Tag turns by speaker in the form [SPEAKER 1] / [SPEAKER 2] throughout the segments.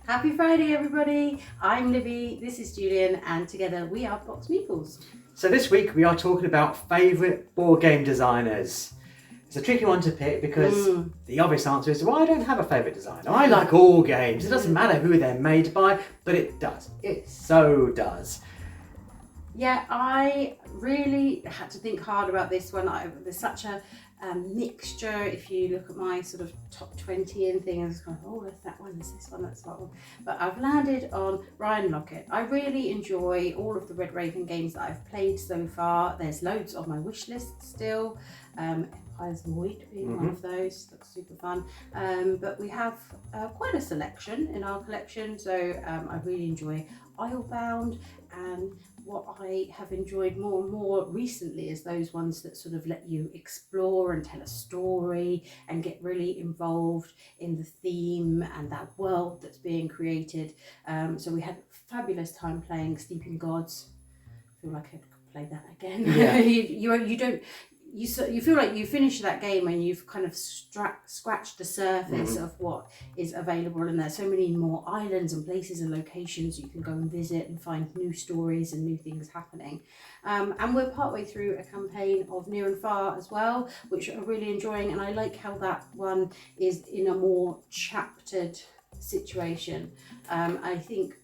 [SPEAKER 1] Happy Friday, everybody. I'm Libby, this is Julian, and together we are BoxedMeeples.
[SPEAKER 2] So this week we are talking about favourite board game designers. It's a tricky one to pick because the obvious answer is, well, I don't have a favourite designer. I like all games. It doesn't matter who they're made by, but it does. It so does.
[SPEAKER 1] Yeah, I really had to think hard about this one. There's such a mixture. If you look at my sort of top 20 and things, kind of, oh, there's that one, there's this one, that's that one. But I've landed on Ryan Lockett. I really enjoy all of the Red Raven games that I've played so far. There's loads on my wish list still. Empire's Void being one of those. Looks super fun. But we have quite a selection in our collection. So I really enjoy Islebound, and what I have enjoyed more and more recently is those ones that sort of let you explore and tell a story and get really involved in the theme and that world that's being created. So we had a fabulous time playing Sleeping Gods. I feel like I could play that again.
[SPEAKER 2] Yeah.
[SPEAKER 1] You feel like you finish that game and you've kind of scratched the surface of what is available, and there's so many more islands and places and locations you can go and visit and find new stories and new things happening. And we're partway through a campaign of Near and Far as well, which I'm really enjoying, and I like how that one is in a more chaptered situation. I think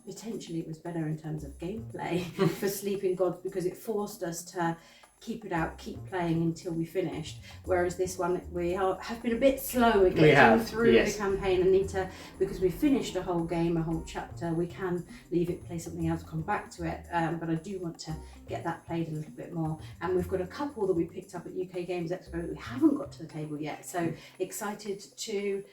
[SPEAKER 1] potentially it was better in terms of gameplay for Sleeping Gods because it forced us to keep it out, keep playing until we finished. Whereas this one, we have been a bit slow at getting through the campaign and need to, because we finished a whole game, a whole chapter, we can leave it, play something else, come back to it. But I do want to get that played a little bit more. And we've got a couple that we picked up at UK Games Expo that we haven't got to the table yet. So excited to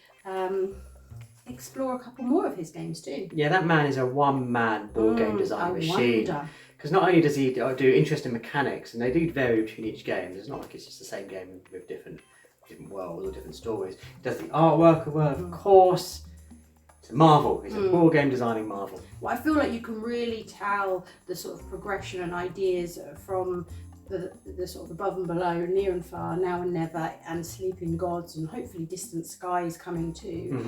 [SPEAKER 1] explore a couple more of his games too.
[SPEAKER 2] Yeah, that man is a one-man board game design machine. Because not only does he do interesting mechanics, and they do vary between each game. It's not like it's just the same game with different worlds or different stories. He does the artwork, of course. It's a marvel. He's a board game designing marvel.
[SPEAKER 1] Well, I feel like you can really tell the sort of progression and ideas from the sort of above and below, Near and Far, Now and Never, and Sleeping Gods, and hopefully Distant Skies coming too.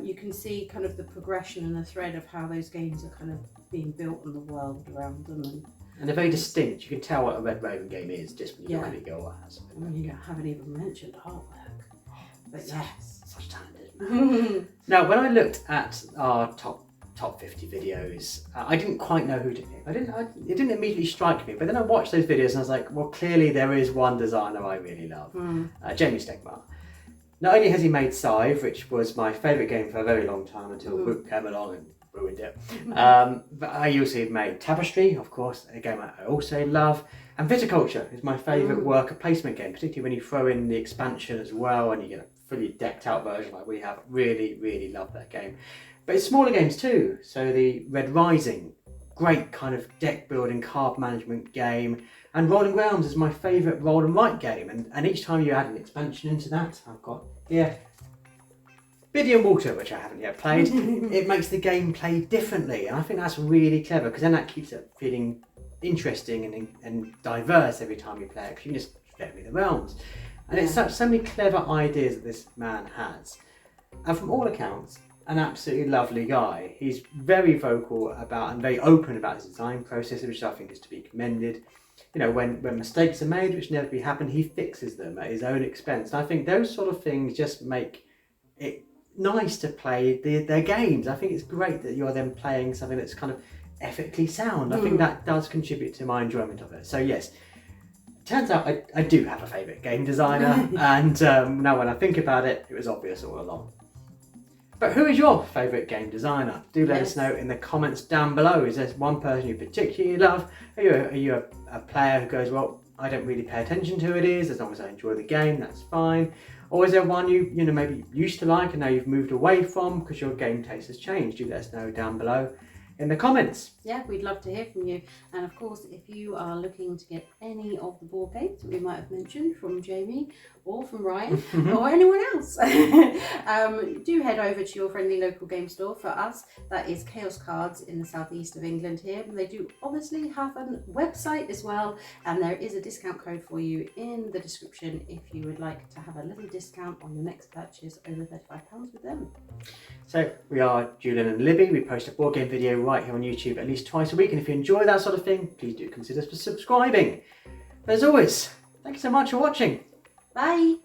[SPEAKER 1] You can see kind of the progression and the thread of how those games are kind of being built and the world around them. And
[SPEAKER 2] they're very distinct. You can tell what a Red Raven game is just when you look at it go,
[SPEAKER 1] I mean, you haven't even mentioned artwork. But yes.
[SPEAKER 2] Such talent. Now, when I looked at our top 50 videos, I didn't quite know who to pick. It didn't immediately strike me, but then I watched those videos and I was like, well, clearly there is one designer I really love, Jamie Stegmaier. Not only has he made Scythe, which was my favourite game for a very long time until Book came along and ruined it, but I also made Tapestry, of course, a game I also love, and Viticulture is my favourite worker placement game, particularly when you throw in the expansion as well and you get a fully decked out version like we have. Really, really love that game. But it's smaller games too, so the Red Rising, great kind of deck building, card management game, and Rolling Realms is my favourite roll and write game, and each time you add an expansion into that, I've got here Biddy and Water, which I haven't yet played, it makes the game play differently, and I think that's really clever, because then that keeps it feeling interesting and diverse every time you play it, because you can just vary the realms. And it's so many clever ideas that this man has, and from all accounts, an absolutely lovely guy. He's very vocal about and very open about his design process, which I think is to be commended. You know, when mistakes are made, which inevitably happen, he fixes them at his own expense. And I think those sort of things just make it nice to play their games. I think it's great that you're then playing something that's kind of ethically sound. I think that does contribute to my enjoyment of it. So yes, turns out I do have a favourite game designer, and now when I think about it, it was obvious all along. But who is your favourite game designer? Do let us know in the comments down below. Is there one person you particularly love? Are you a player who goes, well, I don't really pay attention to who it is, as long as I enjoy the game, that's fine? Or is there one you maybe used to like and now you've moved away from because your game taste has changed? Do let us know down below in the comments.
[SPEAKER 1] Yeah, we'd love to hear from you. And of course, if you are looking to get any of the board games that we might have mentioned from Jamie, or from Ryan or anyone else, do head over to your friendly local game store. For us, that is Chaos Cards in the southeast of England here. They do obviously have a website as well, and there is a discount code for you in the description if you would like to have a little discount on your next purchase over £35 with them.
[SPEAKER 2] So we are Julian and Libby. We post a board game video right here on YouTube at least twice a week, and if you enjoy that sort of thing, please do consider subscribing. But as always, thank you so much for watching.
[SPEAKER 1] Bye!